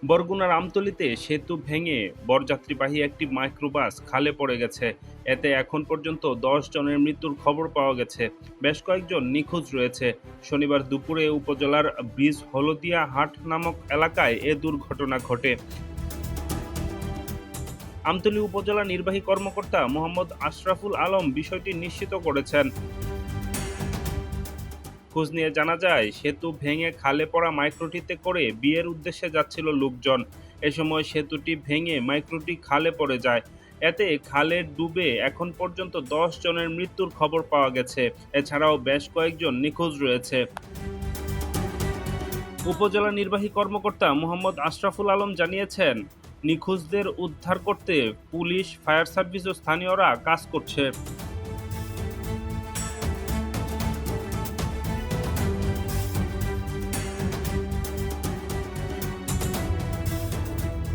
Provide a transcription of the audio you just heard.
বরগুনার আমতলীতে সেতু ভেঙে বরযাত্রীবাহী একটি মাইক্রোবাস খালে পড়ে গেছে। এতে এখন পর্যন্ত ১০ জনের মৃত্যুর খবর পাওয়া গেছে। বেশ কয়েকজন নিখোঁজ রয়েছে। শনিবার দুপুরে উপজেলার ব্রিজ হলদিয়া হাট নামক এলাকায় এ দুর্ঘটনা ঘটে। আমতলী উপজেলা নির্বাহী কর্মকর্তা মোহাম্মদ আশরাফুল আলম বিষয়টি নিশ্চিত করেছেন। খোঁজ নিয়ে জানা যায়, সেতু ভেঙে খালে পড়া মাইক্রোটিতে করে বিয়ের উদ্দেশ্যে যাচ্ছিল লোকজন। এ সময় সেতুটি ভেঙে মাইক্রোটি খালে পড়ে যায়। এতে খালে ডুবে এখন পর্যন্ত ১০ জনের মৃত্যুর খবর পাওয়া গেছে। এছাড়াও বেশ কয়েকজন নিখোঁজ রয়েছে। উপজেলা নির্বাহী কর্মকর্তা মোহাম্মদ আশরাফুল আলম জানিয়েছেন, নিখোঁজদের উদ্ধার করতে পুলিশ, ফায়ার সার্ভিস ও স্থানীয়রা কাজ করছে।